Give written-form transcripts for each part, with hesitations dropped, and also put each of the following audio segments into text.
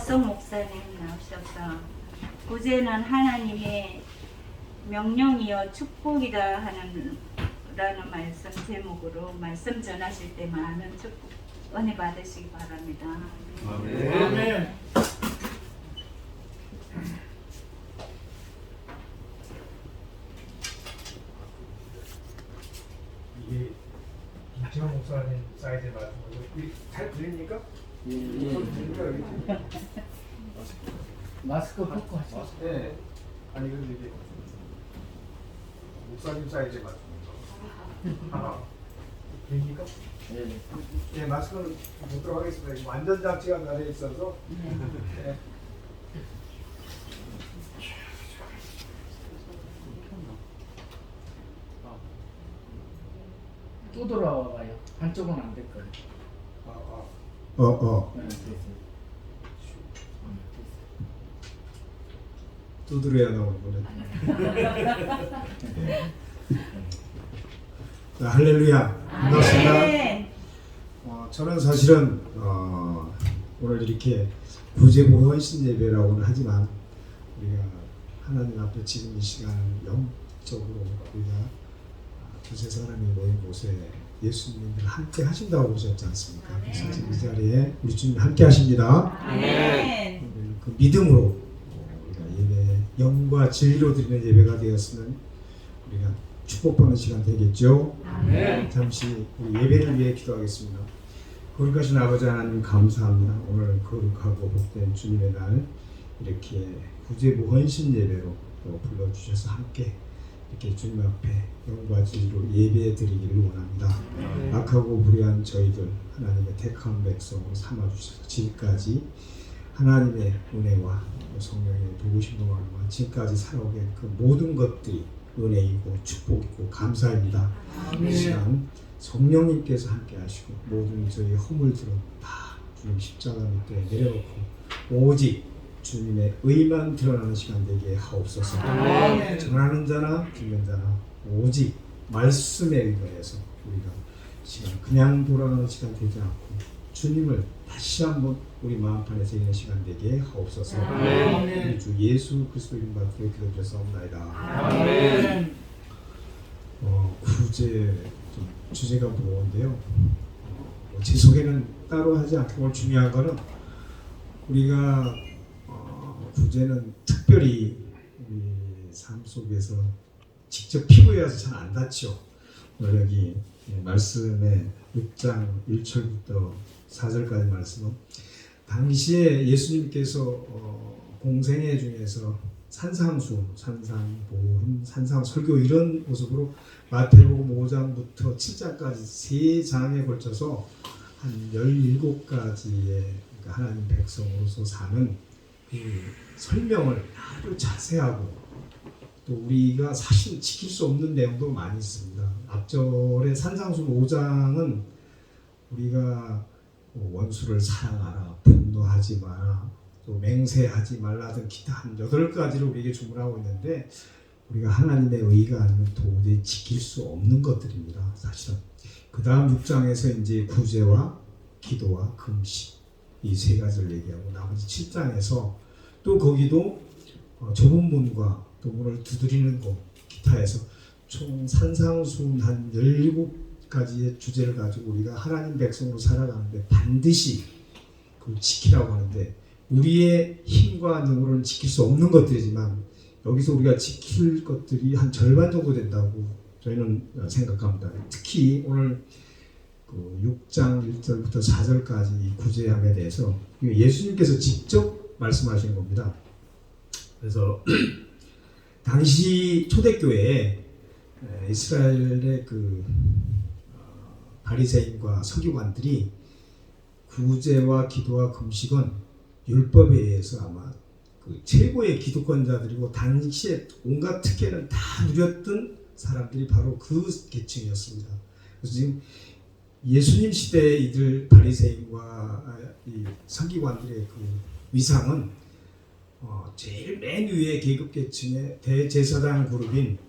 박성 목사님 나오셔서 구제는 하나님의 명령이요 축복이다 하는 라는 말씀 제목으로 말씀 전하실 때 많은 축복 은혜 받으시기 바랍니다. 아멘. 이게 김태형 목사님 사이즈에 맞는 거죠? 잘 들립니까? 마스크 벗고 하시죠. 네. 아니 근데 이게 목사님 사이즈에 맞는 거죠? 아, 됩니까? 네. 네, 마스크는 못 들어가겠습니다. 이거 완전 장치가 달려 있어서. 네. 또 돌아와봐요. 한쪽은 안 될 거예요. 네, 됐어요. 두드려야 나오는구나. 자, 할렐루야. 반갑습니다. 아멘. 저는 사실은 오늘 이렇게 구제보 헌신 예배라고는 하지만 우리가 하나님 앞에 지금 이 시간 영적으로 우리가 구세서 하나님 모인 곳에 예수님을 함께 하신다고 보셨지 않습니까? 그래서 지금 이 자리에 우리 주님 함께 하십니다. 아멘. 그 믿음으로 우리가 예배 영과 진리로 드리는 예배가 되었으면 우리가 축복받는 시간 되겠죠. 아멘. 잠시 우리 예배를 위해 기도하겠습니다. 거룩하신 아버지 하나님 감사합니다. 오늘 거룩하고 복된 주님의 날 이렇게 구제부 헌신 예배로 또 불러주셔서 함께 이렇게 주님 앞에 영과 진리로 예배 드리기를 원합니다. 악하고 불의한 저희들 하나님의 택한 백성으로 삼아주셔서 지금까지 하나님의 은혜와 성령의 도우심 동안과 지금까지 살아오게 그 모든 것들이 은혜이고 축복이고 감사입니다. 이 시간 성령님께서 함께 하시고 모든 저희 허물들은 다 주님 십자가 밑에 내려놓고 오직 주님의 의만 드러나는 시간 되게 하옵소서. 전하는 자나 듣는 자나 오직 말씀에 의거해서 우리가 시간 그냥 돌아가는 시간 되지 않고 주님을 다시 한번 우리 마음판에 새기는 시간 되게 하옵소서. 우리 주 예수 그리스도 이름 받들어 기도드렸사옵나이다. 아멘. 구제 좀 주제가 무거운데요. 제 소개는 따로 하지 않고 오늘 중요한 거는 우리가 구제는 특별히 우리 삶 속에서 직접 피부에 와서 잘 안 닿죠. 오늘 여기 말씀에 6장 1절부터 4절까지 말씀은 당시에 예수님께서 공생애 중에서 산상수, 산상보름, 산상설교 이런 모습으로 마태복음 5장부터 7장까지 세 장에 걸쳐서 한 17가지의 그러니까 하나님 백성으로서 사는 그 설명을 아주 자세하고 또 우리가 사실 지킬 수 없는 내용도 많이 있습니다. 앞절의 산상수 5장은 우리가 원수를 사랑하라, 분노하지 마라, 또 맹세하지 말라 등 기타 한 8가지를 우리에게 주문하고 있는데 우리가 하나님의 의가 아니면 도저히 지킬 수 없는 것들입니다. 사실은 그 다음 6장에서 이제 구제와 기도와 금식 이 세 가지를 얘기하고 나머지 7장에서 또 거기도 좁은 문과 또 문을 두드리는 곳 기타에서 총 산상수훈 한 17가지의 주제를 가지고 우리가 하나님 백성으로 살아가는데 반드시 그걸 지키라고 하는데 우리의 힘과 능으로는 지킬 수 없는 것들이지만 여기서 우리가 지킬 것들이 한 절반 정도 된다고 저희는 생각합니다. 특히 오늘 그 6장 1절부터 4절까지 구제함에 대해서 예수님께서 직접 말씀하신 겁니다. 그래서 당시 초대교회에 이스라엘의 그 바리새인과 서기관들이 구제와 기도와 금식은 율법에 의해서 아마 그 최고의 기득권자들이고 당시에 온갖 특혜는 다 누렸던 사람들이 바로 그 계층이었습니다. 그래서 지금 예수님 시대에 이들 바리새인과 이 서기관들의 그 위상은 제일 맨 위의 계급 계층의 대제사장 그룹인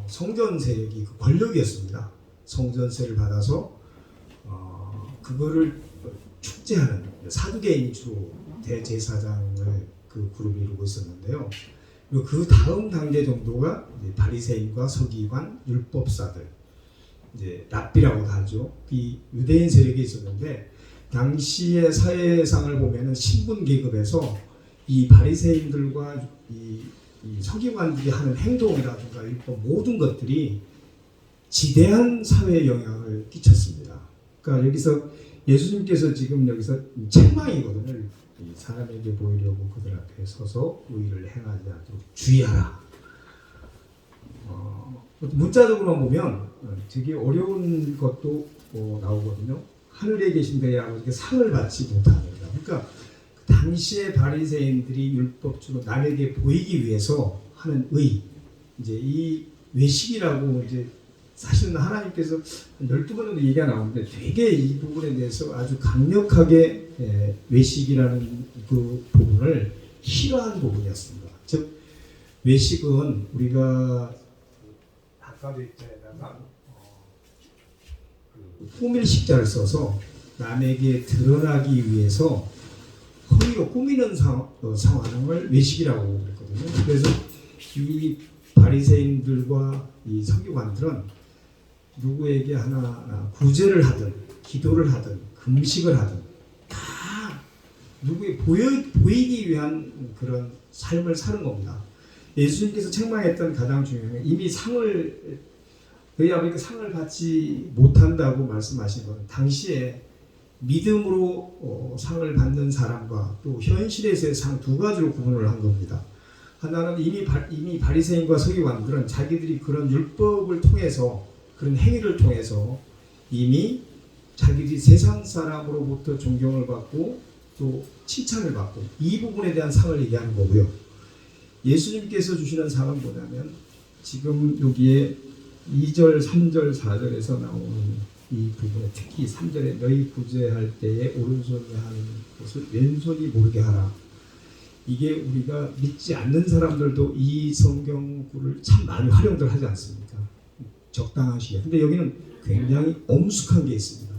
성전 세력이 그 권력이었습니다. 성전세를 받아서 그거를 축제하는 사두개인이 주로 대제사장을 그 그룹이 이루고 있었는데요. 그리고 그 다음 단계 정도가 이제 바리새인과 서기관, 율법사들, 이제 랍비라고 하죠. 이 유대인 세력이 있었는데 당시의 사회상을 보면은 신분 계급에서 이 바리새인들과 이 서기관들이 하는 행동이라든가 율법 모든 것들이 지대한 사회에 영향을 끼쳤습니다. 그러니까 여기서 예수님께서 지금 여기서 책망이거든요. 이 사람에게 보이려고 그들 앞에 서서 의를 행하지 않도록 주의하라. 문자적으로만 보면 되게 어려운 것도 나오거든요. 하늘에 계신 내 아버지께 상을 받지 못하느니라. 그러니까 당시의 바리새인들이 율법주로 남에게 보이기 위해서 하는 의, 이제 이 외식이라고 이제 사실은 하나님께서 12번 정도 얘기가 나오는데 되게 이 부분에 대해서 아주 강력하게 외식이라는 그 부분을 싫어하는 부분이었습니다. 즉 외식은 우리가 닭가리뼈에다가 꾸밀 식자를 써서 남에게 드러나기 위해서 허위로 꾸미는 상황을 외식이라고 했거든요. 그래서 이 바리새인들과 이 서기관들은 누구에게 하나 구제를 하든 기도를 하든 금식을 하든 다 누구에 보이기 위한 그런 삶을 사는 겁니다. 예수님께서 책망했던 가장 중요한 건 이미 너희 아버지께 상을 받지 못한다고 말씀하신 것은 당시에 믿음으로 상을 받는 사람과 또 현실에서의 상 두 가지로 구분을 한 겁니다. 하나는 이미 바리새인과 서기관들은 자기들이 그런 율법을 통해서 그런 행위를 통해서 이미 자기들이 세상 사람으로부터 존경을 받고 또 칭찬을 받고 이 부분에 대한 상을 얘기하는 거고요. 예수님께서 주시는 상은 뭐냐면 지금 여기에 2절, 3절, 4절에서 나오는 이 부분에 특히 3절에 너희 구제할 때에 오른손이 하는 것을 왼손이 모르게 하라. 이게 우리가 믿지 않는 사람들도 이 성경구를 참 많이 활용들 하지 않습니까? 적당한 시기에. 근데 여기는 굉장히 엄숙한 게 있습니다.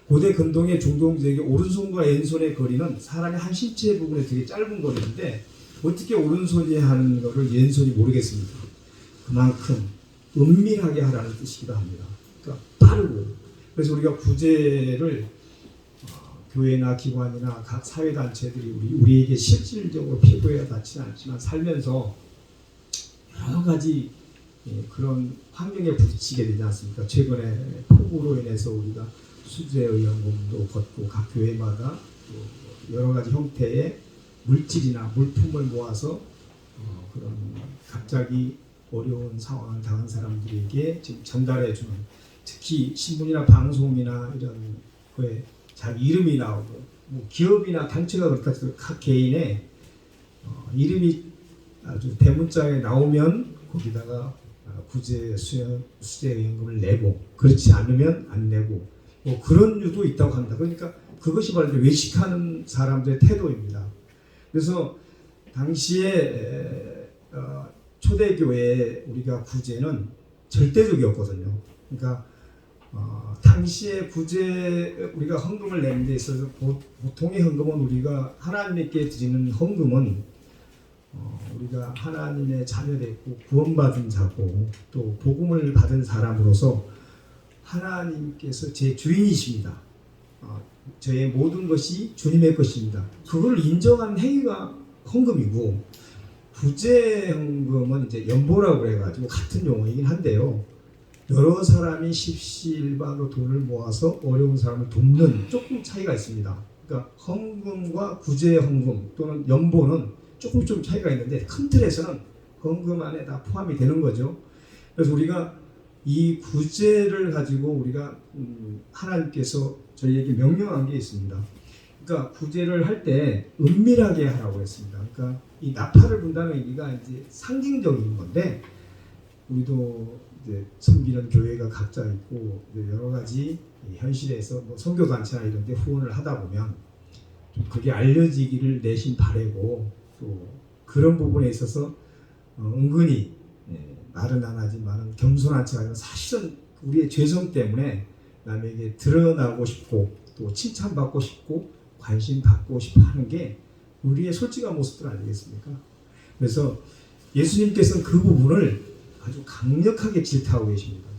고대 근동의 중동지역의 오른손과 왼손의 거리는 사람의 한 신체 부분에 되게 짧은 거리인데 어떻게 오른손이 하는 것을 왼손이 모르겠습니까? 그만큼 은밀하게 하라는 뜻이기도 합니다. 그러니까 빠르고. 그래서 우리가 구제를 교회나 기관이나 각 사회단체들이 우리에게 실질적으로 피부에 닿지는 않지만 살면서 여러 가지 그런 환경에 부딪히게 되지 않습니까? 최근에 폭우로 인해서 우리가 수재의연금도 걷고 각 교회마다 여러 가지 형태의 물질이나 물품을 모아서 그런 갑자기 어려운 상황을 당한 사람들에게 지금 전달해주는, 특히 신문이나 방송이나 이런 거에 자기 이름이 나오고 뭐 기업이나 단체가 그렇다 해서 각 개인의 이름이 아주 대문짝에 나오면 거기다가 구제 수재연금을 내고 그렇지 않으면 안 내고 뭐 그런 유도 있다고 합니다. 그러니까 그것이 바로 외식하는 사람들의 태도입니다. 그래서 당시에 초대교회의 우리가 구제는 절대적이었거든요. 그러니까 당시에 구제 우리가 헌금을 내는 데 있어서 보통의 헌금은 우리가 하나님께 드리는 헌금은 우리가 하나님의 자녀됐고 구원받은 자고 또 복음을 받은 사람으로서 하나님께서 제 주인이십니다. 저의 모든 것이 주님의 것입니다. 그걸 인정한 행위가 헌금이고, 구제 헌금은 이제 연보라고 해가지고 같은 용어이긴 한데요. 여러 사람이 십시일반으로 돈을 모아서 어려운 사람을 돕는 조금 차이가 있습니다. 그러니까 헌금과 구제 헌금 또는 연보는 조금 차이가 있는데 큰 틀에서는 헌금 안에 다 포함이 되는 거죠. 그래서 우리가 이 구제를 가지고 우리가 하나님께서 저희에게 명령한 게 있습니다. 그러니까 구제를 할 때 은밀하게 하라고 했습니다. 그러니까 이 나팔을 분다는 얘기가 이제 상징적인 건데, 우리도 이제 섬기는 교회가 각자 있고 여러 가지 현실에서 뭐 선교단체나 이런 데 후원을 하다 보면 좀 그게 알려지기를 내심 바라고, 또 그런 부분에 있어서 은근히 말은 안 하지만 겸손한 척 하지만 사실은 우리의 죄성 때문에 남에게 드러나고 싶고 또 칭찬받고 싶고 관심 받고 싶어 하는 게 우리의 솔직한 모습들 아니겠습니까? 그래서 예수님께서는 그 부분을 아주 강력하게 질타하고 계십니다.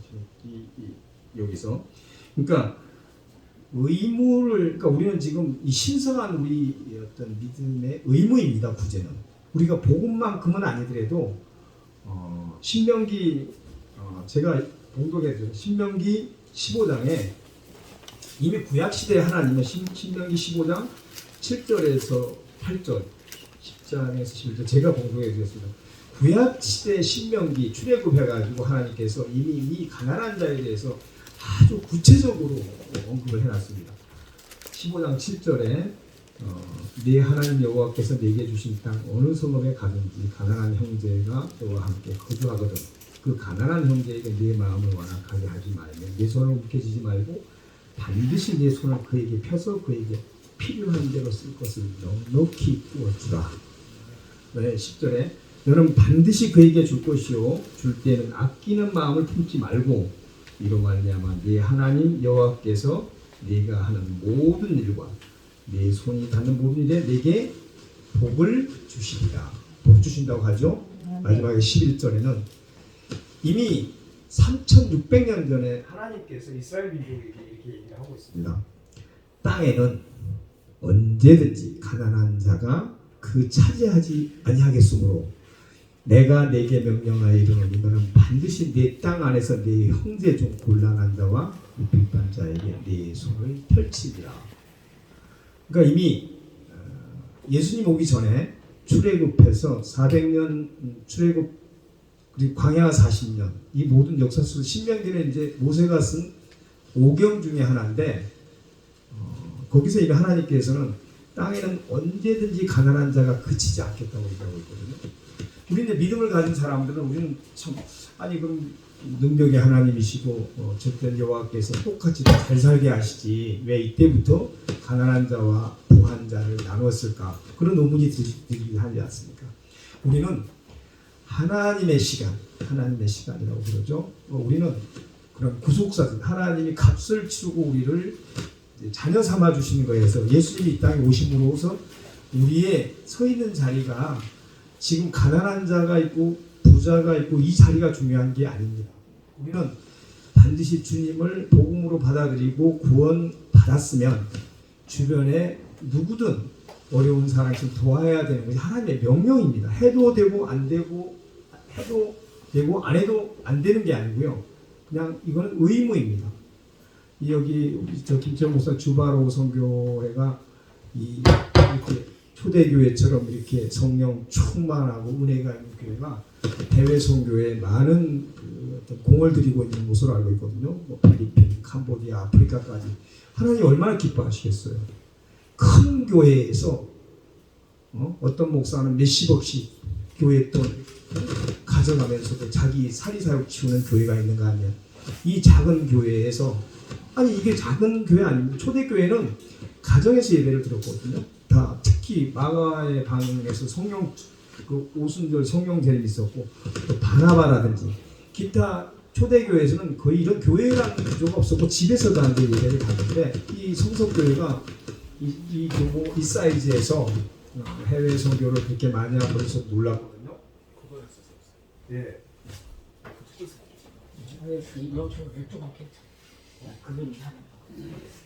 여기서. 그러니까 의무를, 그러니까 우리는 지금 이 신성한 우리 어떤 믿음의 의무입니다. 구제는 우리가 복음만큼은 아니더라도 신명기 제가 봉독해드린 신명기 15장에 이미 구약 시대 하나님은 신명기 15장 7절에서 8절, 10장에서 11절 제가 봉독해드렸습니다. 구약 시대 신명기 출애굽해가지고 하나님께서 이미 이 가난한 자에 대해서 아주 구체적으로 언급을 해놨습니다. 15장 7절에 네 하나님 여호와께서 네게 주신 땅 어느 성읍에 가든지 가난한 형제가 너와 함께 거주하거든 그 가난한 형제에게 네 마음을 완악하게 하지 말며 네 손을 움켜쥐지 말고 반드시 네 손을 그에게 펴서 그에게 필요한 대로 쓸 것을 넉넉히 부어주라. 네, 10절에 너는 반드시 그에게 줄 것이요 줄 때는 아끼는 마음을 품지 말고 이로 말미암아 네 하나님 여호와께서 네가 하는 모든 일과 네 손이 닿는 모든 일에 네게 복을 주시리라. 복 주신다고 하죠. 마지막에 11절에는 이미 3600년 전에 하나님께서 이스라엘 민족에게 이렇게 얘기를 하고 있습니다. 땅에는 언제든지 가난한 자가 그 차지하지 아니하겠으므로 내가 네게 명령하여 이르노니 너는 반드시 네 땅 안에서 네 형제 중 곤란한 자와 빈반 자에게 네 손을 펼치리라. 그러니까 이미 예수님 오기 전에 출애굽해서 400년 출애굽 그리고 광야 40년 이 모든 역사 속 신명기는 이제 모세가 쓴 5경 중에 하나인데 거기서 이미 하나님께서는 땅에는 언제든지 가난한 자가 그치지 않겠다고 얘기하고 있거든요. 우리는 믿음을 가진 사람들은 우리는 참 아니 그럼 능력의 하나님이시고 절대 여호와께서 똑같이 잘 살게 하시지 왜 이때부터 가난한 자와 부한 자를 나눴을까 그런 의문이 들기 하지 않습니까? 우리는 하나님의 시간이라고 그러죠. 우리는 그런 구속사들 하나님이 값을 치르고 우리를 자녀 삼아 주시는 거에서 예수님이 이 땅에 오심으로써 우리의 서 있는 자리가 지금 가난한 자가 있고 부자가 있고 이 자리가 중요한 게 아닙니다. 우리는 반드시 주님을 복음으로 받아들이고 구원 받았으면 주변에 누구든 어려운 사람 좀 도와야 되는 것이 하나님의 명령입니다. 해도 되고 안 되고 해도 되고 안 해도 안 되는 게 아니고요. 그냥 이거는 의무입니다. 여기 저 김철 목사 주바로 선교회가 이렇게 초대교회처럼 이렇게 성령 충만하고 은혜가 있는 교회가 대외 선교에 많은 어떤 공을 들이고 있는 것으로 알고 있거든요. 뭐 필리핀, 캄보디아, 아프리카까지 하나님 얼마나 기뻐하시겠어요. 큰 교회에서 어떤 목사는 몇십억씩 교회 돈 가져가면서도 자기 사리사욕 치우는 교회가 있는가 하면 이 작은 교회에서 아니 이게 작은 교회 아닙니다. 초대교회는 가정에서 예배를 드렸거든요. 다 특히 마가의 방에서 성령 그 오순절 성령 재림 있었고 또 바나바라든지 기타 초대교회에서는 거의 이런 교회라는 구조가 없었고 집에서도 한 예배를 가는데 이 성석교회가 이 규모 이 사이즈에서 해외 선교를 그렇게 많이 하고 그래서 놀랐거든요. 예. 이쪽 할게. 그건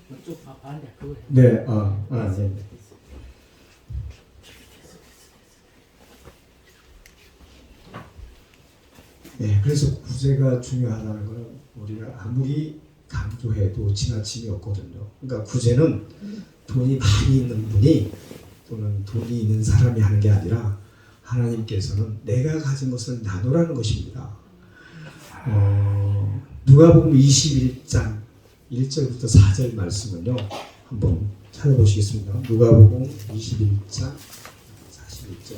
이쪽 반대 그거. 네, 네. 네, 그래서 구제가 중요하다는 것은 우리가 아무리 강조해도 지나침이 없거든요. 그러니까 구제는 돈이 많이 있는 분이 또는 돈이 있는 사람이 하는 게 아니라 하나님께서는 내가 가진 것을 나누라는 것입니다. 누가복음 21장 1절부터 4절 말씀은요. 한번 찾아보시겠습니다. 누가복음 21장 41절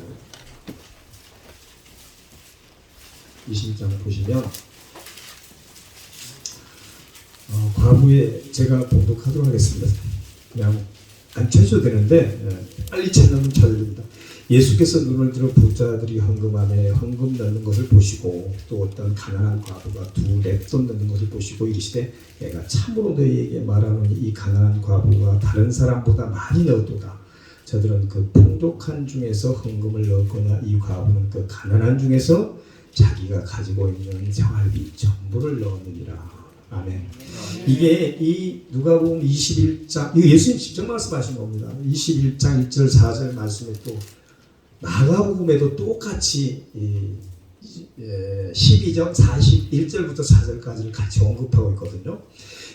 20장 보시면 과부에 제가 봉독하도록 하겠습니다. 그냥 안 찾아도 되는데 빨리 찾으면 찾아줍니다. 예수께서 눈을 들어 부자들이 헌금 안에 헌금 넣는 것을 보시고 또 어떤 가난한 과부가 두 랩돈 넣는 것을 보시고 이르시되 내가 참으로 너희에게 말하노니 이 가난한 과부가 다른 사람보다 많이 넣었도다. 저들은 그 풍족한 중에서 헌금을 넣었거나 이 과부는 그 가난한 중에서 자기가 가지고 있는 생활비 전부를 넣었느니라. 아멘. 이게 이 누가복음 21장, 이거 예수님 직접 말씀하신 겁니다. 21장 1절 4절 말씀에 또 마가복음에도 똑같이 12장 41절부터 4절까지를 같이 언급하고 있거든요.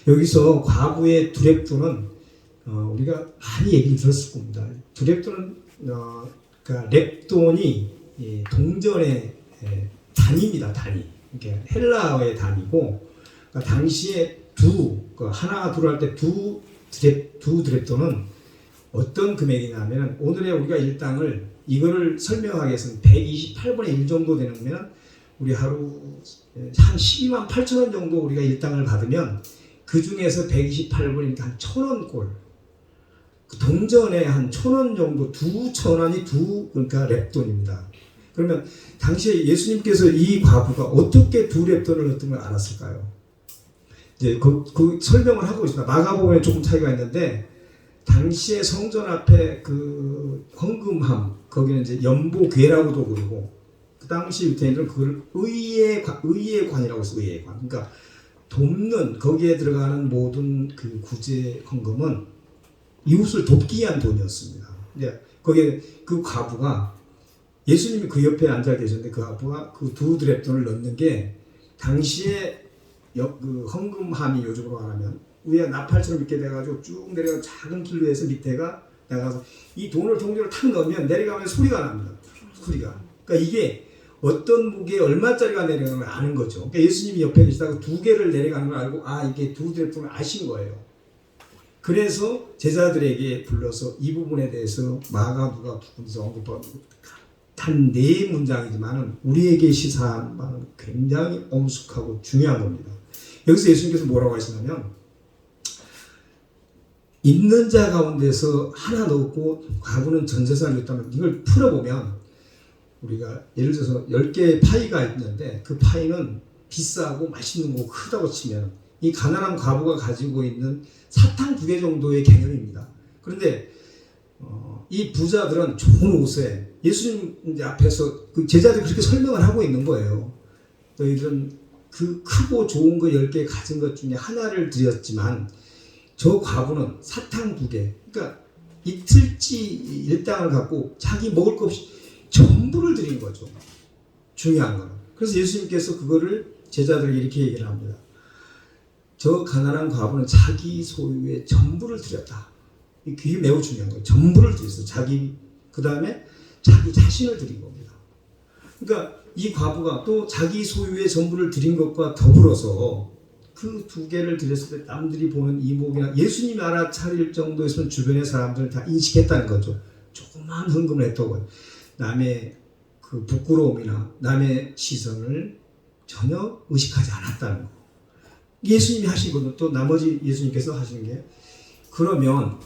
여기서 과부의 두렙돈은 우리가 많이 얘기를 들었을 겁니다. 두렙돈은 그러니까 렙돈이 동전의 단위입니다. 단위. 그러니까 헬라어의 단위고, 그러니까 당시에 하나 둘 할 때 두 드렙돈은 어떤 금액이냐면, 오늘의 우리가 일당을 이거를 설명하기 위해서는 128분의 1 정도 되면 우리 하루 한 12만 8천 원 정도 우리가 일당을 받으면 그 중에서 128분이니까 한 1,000원 꼴. 그 동전에 한 1,000원 정도, 2,000원이 그러니까 렙돈입니다. 그러면 당시에 예수님께서 이 과부가 어떻게 두 렙돈을 얻은 걸 알았을까요? 이제 그 설명을 하고 있습니다. 마가복음에 조금 차이가 있는데, 당시에 성전 앞에 그 헌금함, 거기는 이제 연보궤라고도 부르고, 그 당시 유대인들은 그걸 의예관이라고 했어요. 의예관. 그러니까 돕는, 거기에 들어가는 모든 그 구제 헌금은 이웃을 돕기 위한 돈이었습니다. 이제 거기에 그 과부가, 예수님이 그 옆에 앉아 계셨는데 그 과부가 그 두 드렙돈을 넣는 게, 당시에 그 헌금함이 요즘으로 말하면 위에 나팔처럼 이렇게 돼가지고 쭉 내려가 작은 길로 해서 밑에가 나가서 이 돈을 동전을 탁 넣으면 내려가면 소리가 납니다. 소리가. 그러니까 이게 어떤 무게에 얼마짜리가 내려가는 걸 아는 거죠. 그러니까 예수님이 옆에 계시다가 두 개를 내려가는 걸 알고, 이게 두 드렙돈을 아신 거예요. 그래서 제자들에게 불러서 이 부분에 대해서 마가 누가 두분서 언급하고 단 4문장이지만 우리에게 시사하는 바는 굉장히 엄숙하고 중요한 겁니다. 여기서 예수님께서 뭐라고 하시냐면, 있는 자 가운데서 하나 넣었고 과부는 전 재산을 줬다면, 이걸 풀어보면 우리가 예를 들어서 10개의 파이가 있는데 그 파이는 비싸고 맛있는 거고 크다고 치면 이 가난한 과부가 가지고 있는 사탕 2개 정도의 개념입니다. 그런데 이 부자들은 좋은 옷에, 예수님 이제 앞에서 그 제자들이 그렇게 설명을 하고 있는 거예요. 너희들은 그 크고 좋은 거 10개 가진 것 중에 하나를 드렸지만 저 과부는 사탕 2개, 그러니까 이틀치 일당을 갖고 자기 먹을 것 없이 전부를 드린 거죠. 중요한 거는. 그래서 예수님께서 그거를 제자들에게 이렇게 얘기를 합니다. 저 가난한 과부는 자기 소유의 전부를 드렸다. 이게 매우 중요한 거예요. 전부를 드렸어요. 그 다음에 자기 자신을 드린 겁니다. 그러니까 이 과부가 또 자기 소유의 전부를 드린 것과 더불어서 그 2개를 드렸을 때 남들이 보는 이목이나 예수님이 알아차릴 정도였으면 주변의 사람들은 다 인식했다는 거죠. 조그만 헌금을 했다고요. 남의 그 부끄러움이나 남의 시선을 전혀 의식하지 않았다는 거. 예수님이 하신 것도 또 나머지 예수님께서 하시는 게, 그러면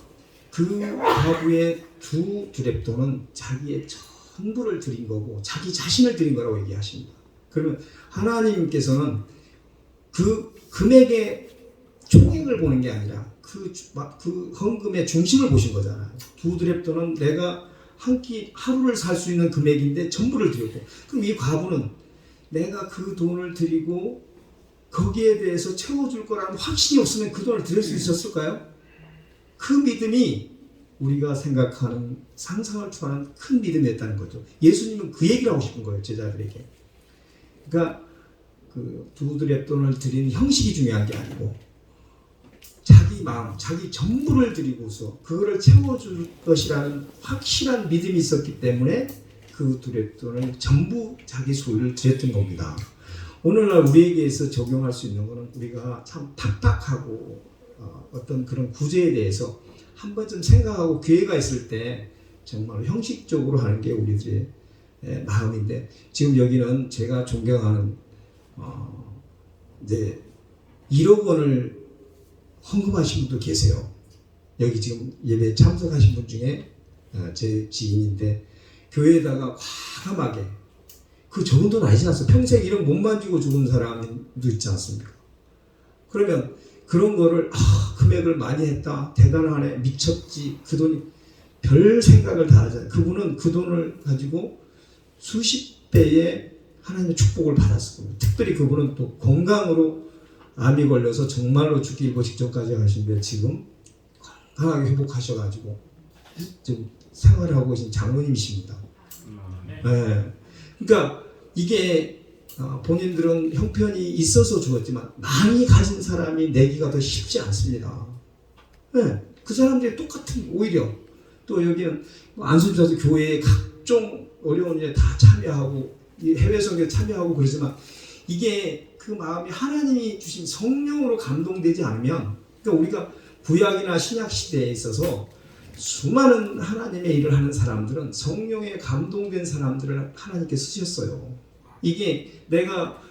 그 과부의 두 드렙돈은 자기의 전부를 드린 거고 자기 자신을 드린 거라고 얘기하십니다. 그러면 하나님께서는 그 금액의 총액을 보는 게 아니라 그 헌금의 중심을 보신 거잖아요. 두 드렙돈은 내가 한 끼 하루를 살 수 있는 금액인데 전부를 드렸고, 그럼 이 과부는 내가 그 돈을 드리고 거기에 대해서 채워줄 거라는 확신이 없으면 그 돈을 드릴 수 있었을까요? 그 믿음이 우리가 생각하는 상상을 초월하는 큰 믿음이었다는 거죠. 예수님은 그 얘기를 하고 싶은 거예요, 제자들에게. 그러니까 그 두 드렙돈을 드린 형식이 중요한 게 아니고 자기 마음, 자기 전부를 드리고서 그거를 채워줄 것이라는 확실한 믿음이 있었기 때문에 그 드렙돈을 전부 자기 소유를 드렸던 겁니다. 오늘날 우리에게서 적용할 수 있는 것은 우리가 참 팍팍하고 어떤 그런 구제에 대해서 한 번쯤 생각하고 기회가 있을 때 정말 형식적으로 하는 게 우리들의 마음인데, 지금 여기는 제가 존경하는 이제 1억 원을 헌금하신 분도 계세요. 여기 지금 예배에 참석하신 분 중에 제 지인인데, 교회에다가 과감하게, 그 적은 돈 아니지 않습니까? 평생 1억 못 만지고 죽은 사람도 있지 않습니까? 그러면 그런 거를 금액을 많이 했다, 대단하네, 미쳤지, 그 돈이, 별 생각을 다 하잖아요. 그분은 그 돈을 가지고 수십 배의 하나님의 축복을 받았을 겁니다. 특별히 그분은 또 건강으로 암이 걸려서 정말로 죽기 일보 직전까지 가신데 지금 건강하게 회복하셔가지고 지금 생활하고 계신 장로님이십니다. 네. 그러니까 이게 본인들은 형편이 있어서 죽었지만 많이 가진 사람이 내기가 더 쉽지 않습니다. 네. 그 사람들이 똑같은 오히려 또 여기는 안수집사도 교회에 각종 어려운 일에 다 참여하고 해외 선교에 참여하고 그러지만 이게 그 마음이 하나님이 주신 성령으로 감동되지 않으면 그러니까 우리가 구약이나 신약 시대에 있어서 수많은 하나님의 일을 하는 사람들은 성령에 감동된 사람들을 하나님께 쓰셨어요. 이게 내가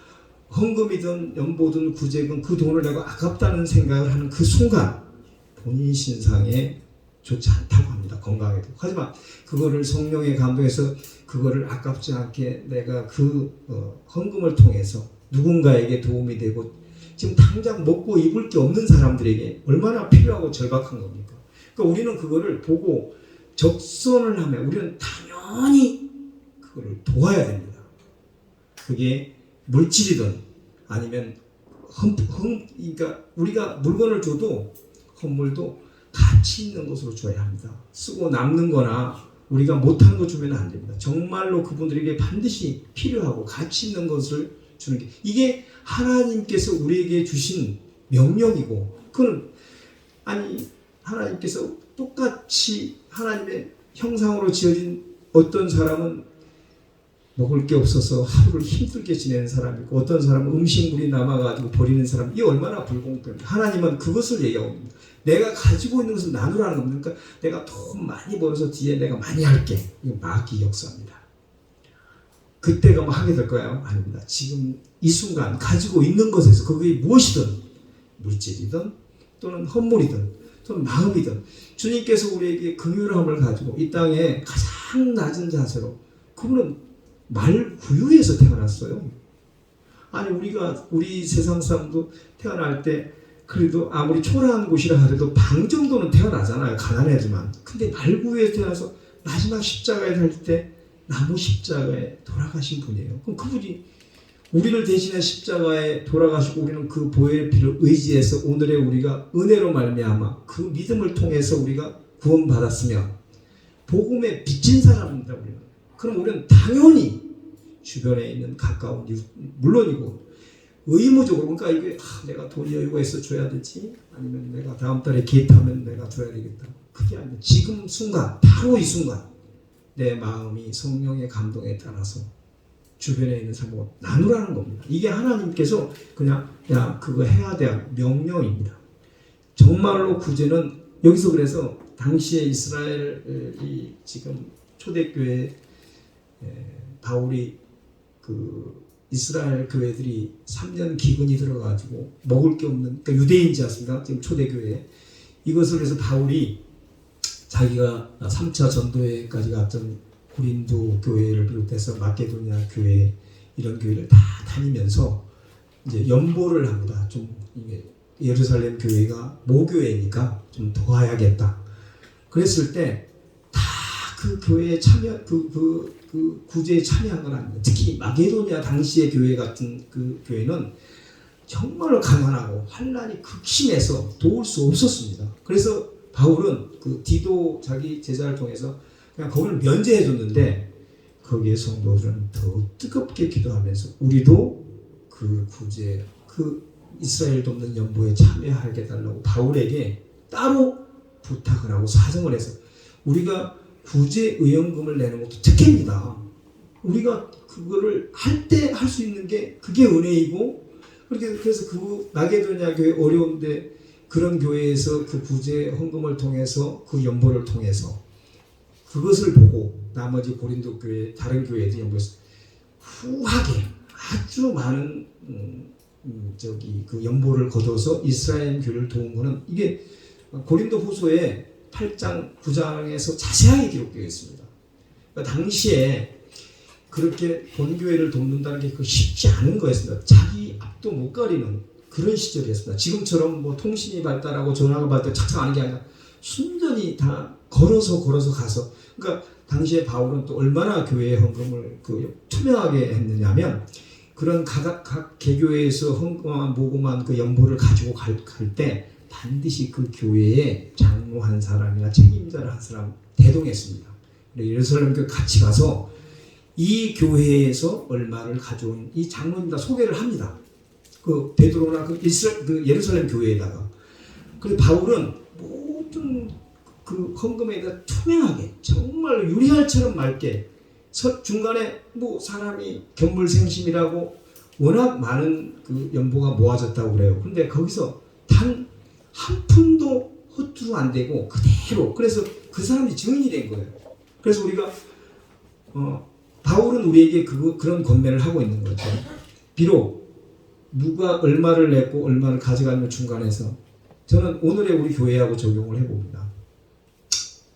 헌금이든 연보든 구제든 그 돈을 내가 아깝다는 생각을 하는 그 순간 본인 신상에 좋지 않다고 합니다. 건강에도. 하지만 그거를 성령에 감동해서 그거를 아깝지 않게 내가 그 헌금을 통해서 누군가에게 도움이 되고 지금 당장 먹고 입을 게 없는 사람들에게 얼마나 필요하고 절박한 겁니까? 그러니까 우리는 그거를 보고 적선을 하면 우리는 당연히 그거를 도와야 됩니다. 그게 물질이든 아니면 그러니까 우리가 물건을 줘도 헌물도 가치 있는 것으로 줘야 합니다. 쓰고 남는 거나 우리가 못하는 거 주면 안 됩니다. 정말로 그분들에게 반드시 필요하고 가치 있는 것을 주는 게 이게 하나님께서 우리에게 주신 명령이고 그건 아니 하나님께서 똑같이 하나님의 형상으로 지어진 어떤 사람은 먹을 게 없어서 하루를 힘들게 지내는 사람이 있고 어떤 사람은 음식물이 남아가지고 버리는 사람 이 얼마나 불공평합니까? 하나님은 그것을 얘기하고 있습니다. 내가 가지고 있는 것을 나누라는 겁니다. 그러니까 내가 돈 많이 벌어서 뒤에 내가 많이 할게. 이거 마귀 역사입니다. 그때가 뭐 하게 될 거예요? 아닙니다. 지금 이 순간 가지고 있는 것에서 그게 무엇이든 물질이든 또는 헌물이든 또는 마음이든 주님께서 우리에게 긍휼함을 가지고 이 땅에 가장 낮은 자세로 그분은 말구유에서 태어났어요. 아니 우리 세상 사람도 태어날 때 그래도 아무리 초라한 곳이라 하더라도 방 정도는 태어나잖아요. 가난하지만. 근데 말구유에서 태어나서 마지막 십자가에 달 때 나무 십자가에 돌아가신 분이에요. 그럼 그분이 우리를 대신해 십자가에 돌아가시고 우리는 그 보혈의 피를 의지해서 오늘의 우리가 은혜로 말미암아 그 믿음을 통해서 우리가 구원받았으면 복음에 비친 사람입니다. 우리는. 그럼 우리는 당연히 주변에 있는 가까운 이웃 물론이고 의무적으로 그러니까 이게 내가 돈이 여유가 있어 줘야 되지 아니면 내가 다음 달에 기획하면 내가 줘야 되겠다. 그게 아니라 지금 순간 바로 이 순간 내 마음이 성령의 감동에 따라서 주변에 있는 사람과 나누라는 겁니다. 이게 하나님께서 그냥 야 그거 해야 될 명령입니다. 정말로 구제는 여기서 그래서 당시에 이스라엘이 지금 초대교회 바울이 그 이스라엘 교회들이 3년 기근이 들어가지고 먹을 게 없는 그러니까 유대인이었습니다. 지금 초대교회 이것을 해서 바울이 자기가 3차 전도회까지 갔던 고린도 교회를 비롯해서 마케도니아 교회 이런 교회를 다 다니면서 이제 연보를 합니다. 좀 이게 예루살렘 교회가 모교회니까 좀 도와야겠다. 그랬을 때 다 그 교회에 참여 그 구제에 참여한 건 아닙니다. 특히 마게도니아 당시의 교회 같은 그 교회는 정말로 가난하고 환란이 극심해서 도울 수 없었습니다. 그래서 바울은 그 디도 자기 제자를 통해서 그냥 거기를 면제해 줬는데 거기에 성도들은 더 뜨겁게 기도하면서 우리도 그 구제 그 이스라엘 돕는 연보에 참여하게 달라고 바울에게 따로 부탁을 하고 사정을 해서 우리가 구제 의연금을 내는 것도 특혜입니다. 우리가 그거를 할 때 할 수 있는 게 그게 은혜이고 그래서 그 마게도니아 교회 어려운데 그런 교회에서 그 구제 헌금을 통해서 그 연보를 통해서 그것을 보고 나머지 고린도 교회 다른 교회들 연보에서 후하게 아주 많은 그 연보를 거둬서 이스라엘 교회를 도운 거는 이게 고린도 후서에 8장 9장에서 자세하게 기록되어 있습니다. 그러니까 당시에 그렇게 본교회를 돕는다는 게 쉽지 않은 거였습니다. 자기 앞도 못 가리는 그런 시절이었습니다. 지금처럼 뭐 통신이 발달하고 전화가 발달 착착하는 게 아니라 순전히 다 걸어서 가서 그러니까 당시에 바울은 또 얼마나 교회의 헌금을 투명하게 했느냐면 그런 각 개교회에서 헌금한 모금한 그 연보를 가지고 갈 때 반드시 그 교회에 장로 한 사람이나 책임자를 한 사람 대동했습니다. 예루살렘 교회 같이 가서 이 교회에서 얼마를 가져온 이 장로님들 소개를 합니다. 그 베드로나 그 예루살렘 교회에다가. 그래서 바울은 모든 그 헌금에 대해 투명하게 정말 유리알처럼 맑게 중간에 뭐 사람이 견물생심이라고 워낙 많은 그 연보가 모아졌다고 그래요. 근데 거기서 단 한 푼도 허투루 안 되고 그대로 그래서 그 사람이 증인이 된 거예요. 그래서 우리가 바울은 우리에게 그런 권면을 하고 있는 거죠. 비록 누가 얼마를 냈고 얼마를 가져가는 중간에서 저는 오늘의 우리 교회하고 적용을 해봅니다.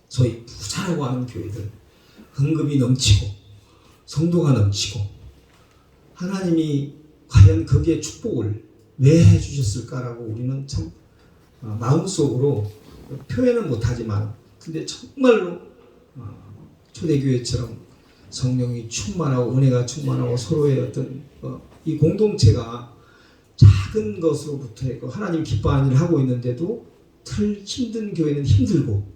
소위 부자라고 하는 교회들 헌금이 넘치고 성도가 넘치고 하나님이 과연 거기에 축복을 왜 해주셨을까라고 우리는 참 마음속으로 표현은 못하지만 근데 정말로 초대교회처럼 성령이 충만하고 은혜가 충만하고 서로의 어떤 이 공동체가 작은 것으로부터 하나님 기뻐하는 일을 하고 있는데도 덜 힘든 교회는 힘들고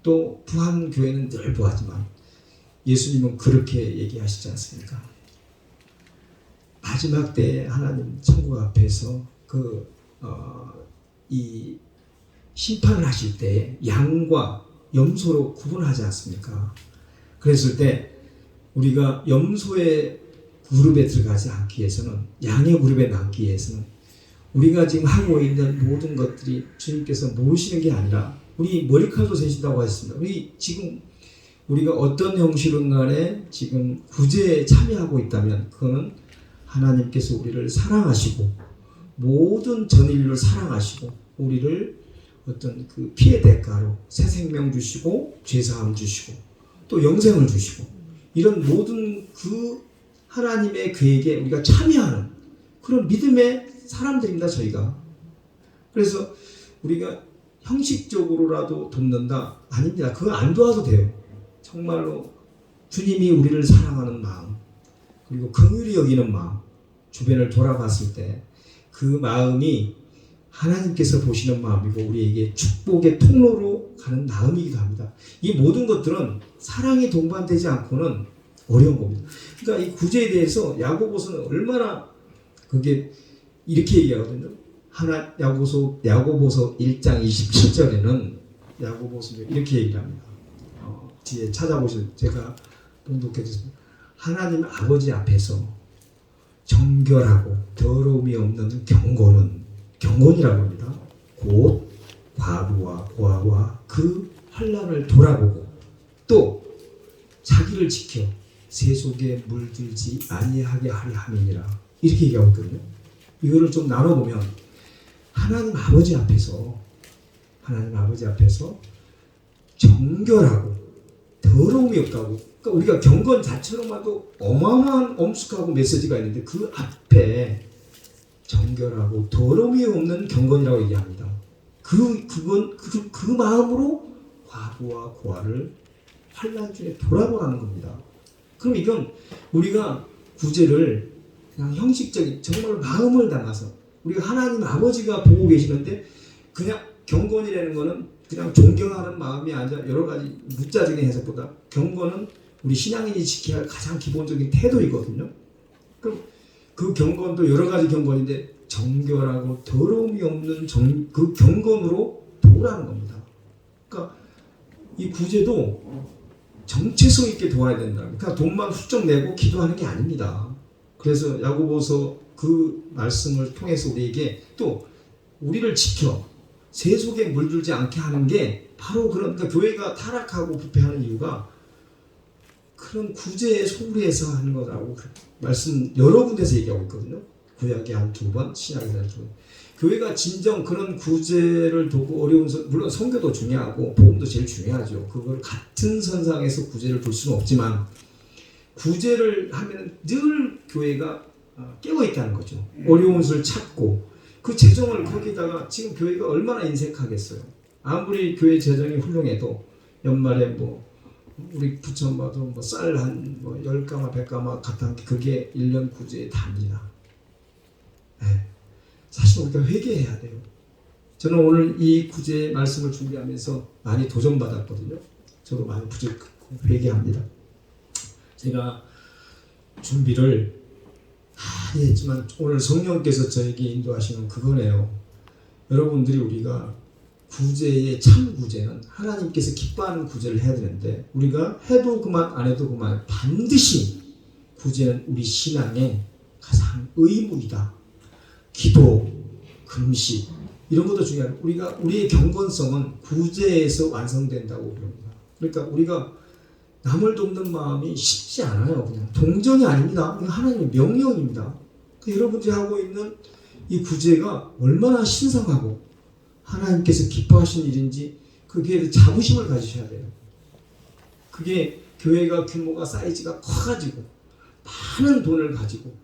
또 부한 교회는 늘 부하지만 예수님은 그렇게 얘기하시지 않습니까? 마지막 때 하나님 천국 앞에서 이 심판을 하실 때 양과 염소로 구분하지 않습니까? 그랬을 때 우리가 염소의 그룹에 들어가지 않기 위해서는 양의 그룹에 남기 위해서는 우리가 지금 하고 있는 모든 것들이 주님께서 모르시는 게 아니라 우리 머리카락도 세신다고 하셨습니다. 우리가 어떤 형식으로 간에 지금 구제에 참여하고 있다면 그거는 하나님께서 우리를 사랑하시고 모든 전인류를 사랑하시고 우리를 어떤 그 피해 대가로 새 생명 주시고 죄사함 주시고 또 영생을 주시고 이런 모든 그 하나님의 계획에 우리가 참여하는 그런 믿음의 사람들입니다. 저희가. 그래서 우리가 형식적으로라도 돕는다? 아닙니다. 그거 안 도와도 돼요. 정말로 주님이 우리를 사랑하는 마음 그리고 긍휼히 여기는 마음 주변을 돌아봤을 때 그 마음이 하나님께서 보시는 마음이고 우리에게 축복의 통로로 가는 마음이기도 합니다. 이 모든 것들은 사랑이 동반되지 않고는 어려운 겁니다. 그러니까 이 구제에 대해서 야고보서는 얼마나 그게 이렇게 얘기하거든요. 야고보서 1장 27절에는 야고보서 이렇게 얘기합니다. 뒤에 찾아보시면 제가 봉독해 주셨습니다. 하나님 아버지 앞에서 정결하고 더러움이 없는 경건이라고 합니다. 곧 과부와 고아와 그 환난을 돌아보고 또 자기를 지켜 세속에 물들지 아니하게 하려 함이니라 이렇게 얘기하고 있거든요. 이거를 좀 나눠보면 하나님 아버지 앞에서 정결하고 더러움이 없다고. 그러니까 우리가 경건 자체로만도 어마어마한 엄숙하고 메시지가 있는데 그 앞에 정결하고 더러움이 없는 경건이라고 얘기합니다. 그 마음으로 과부와 고아를 환난 중에 돌아보라는 겁니다. 그럼 이건 우리가 구제를 그냥 형식적인 정말 마음을 담아서 우리가 하나님 아버지가 보고 계시는데 그냥 경건이라는 거는 그냥 존경하는 마음이 아니라 여러 가지 문자적인 해석보다 경건은 우리 신앙인이 지켜야 할 가장 기본적인 태도이거든요. 그럼 그 경건도 여러 가지 경건인데 정결하고 더러움이 없는 그 경건으로 도우라는 겁니다. 그러니까 이 구제도 정체성 있게 도와야 된다. 그러니까 돈만 훌쩍 내고 기도하는 게 아닙니다. 그래서 야고보서 그 말씀을 통해서 우리에게 또 우리를 지켜 세속에 물들지 않게 하는 게 바로 그러니까 교회가 타락하고 부패하는 이유가 그런 구제에 소홀해서 하는 거라고 말씀 여러 군데서 얘기하고 있거든요. 구약에 한 2번, 신약에 한 2번. 교회가 진정 그런 구제를 두고 어려운 물론 선교도 중요하고 복음도 제일 중요하죠. 그걸 같은 선상에서 구제를 둘 수는 없지만 구제를 하면 늘 교회가 깨어 있다는 거죠. 어려운 것을 찾고 그 재정을 거기다가 지금 교회가 얼마나 인색하겠어요. 아무리 교회 재정이 훌륭해도 연말에 뭐 우리 부천마도 뭐 쌀 한 뭐 10가마 100가마 갖다 놓은 게 그게 1년 구제에 답니다. 네. 사실 우리가 회개해야 돼요. 저는 오늘 이 구제 말씀을 준비하면서 많이 도전받았거든요. 저도 많이 회개합니다. 제가 준비를 많이 했지만 오늘 성령께서 저에게 인도하시는 그거네요. 여러분들이 우리가 구제의 참 구제는 하나님께서 기뻐하는 구제를 해야 되는데 우리가 해도 그만 안 해도 그만 반드시 구제는 우리 신앙의 가장 의무이다. 기도, 금식 이런 것도 중요해요. 우리의 경건성은 구제에서 완성된다고 그럽니다. 그러니까 우리가 남을 돕는 마음이 쉽지 않아요. 그냥 동정이 아닙니다. 이거 하나님의 명령입니다. 여러분들이 하고 있는 이 구제가 얼마나 신성하고 하나님께서 기뻐하신 일인지 그게 자부심을 가지셔야 돼요. 그게 교회가 규모가 사이즈가 커가지고 많은 돈을 가지고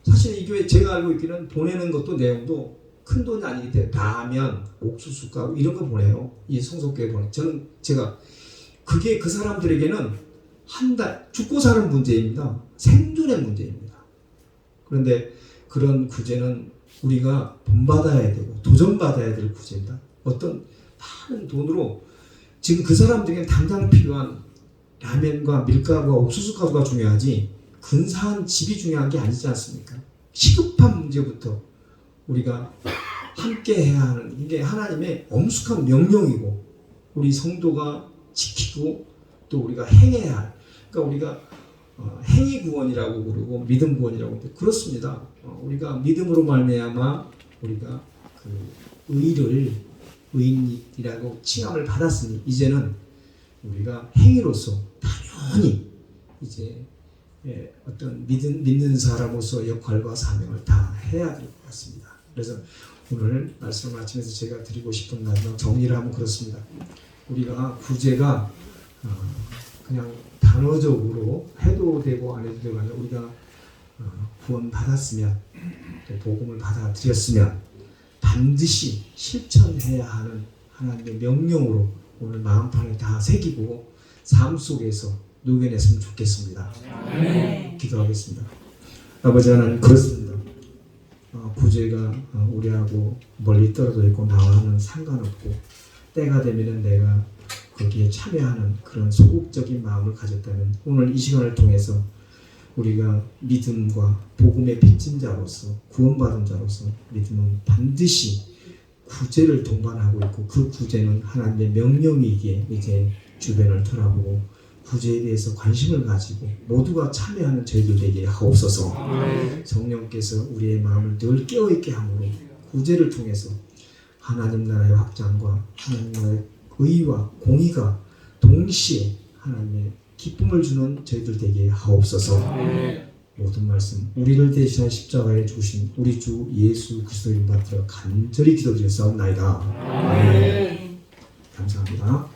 사실 이 교회 제가 알고 있기는 보내는 것도 내용도 큰 돈이 아니기 때문에 라면, 옥수수 가루 이런 거 보내요. 이 성속교회 보내. 제가 그게 그 사람들에게는 한 달 죽고 사는 문제입니다. 생존의 문제입니다. 그런데 그런 구제는 우리가 본받아야 되고 도전받아야 될 구제입니다. 어떤 많은 돈으로 지금 그 사람들에게는 당장 필요한 라면과 밀가루와 옥수수 가루가 중요하지 근사한 집이 중요한 게 아니지 않습니까? 시급한 문제부터 우리가 함께 해야 하는 이게 하나님의 엄숙한 명령이고 우리 성도가 지키고 또 우리가 행해야 할 그러니까 우리가 행위 구원이라고 그러고 믿음 구원이라고 하는데 그렇습니다. 우리가 믿음으로 말미암아 우리가 그 의인이라고 칭함을 받았으니 이제는 우리가 행위로서 당연히 이제 어떤 믿는 사람으로서 역할과 사명을 다 해야 될 것 같습니다. 그래서 오늘 말씀을 마치면서 제가 드리고 싶은 마지막 정리를 하면 그렇습니다. 우리가 구제가 그냥 단어적으로 해도 되고 안 해도 되고 아니라 우리가 구원 받았으면 또 복음을 받아들였으면 반드시 실천해야 하는 하나님의 명령으로 오늘 마음판에 다 새기고 삶 속에서 녹여냈으면 좋겠습니다. 네. 기도하겠습니다. 아버지 하나님 그렇습니다. 구제가 우리하고 멀리 떨어져 있고 나와는 상관없고 때가 되면 내가 거기에 참여하는 그런 소극적인 마음을 가졌다면 오늘 이 시간을 통해서 우리가 믿음과 복음의 빚진 자로서 구원받은 자로서 믿음은 반드시 구제를 동반하고 있고 그 구제는 하나님의 명령이기에 이제 주변을 돌아보고 구제에 대해서 관심을 가지고 모두가 참여하는 저희들 되게 하옵소서. 성령께서 우리의 마음을 늘 깨어있게 함으로 구제를 통해서 하나님 나라의 확장과 하나님 나라의 의와 공의가 동시에 하나님의 기쁨을 주는 저희들 되게 하옵소서. 모든 말씀 우리를 대신한 십자가에 주신 우리 주 예수 그리스도의 이름 받들어 간절히 기도드렸사옵나이다. 감사합니다.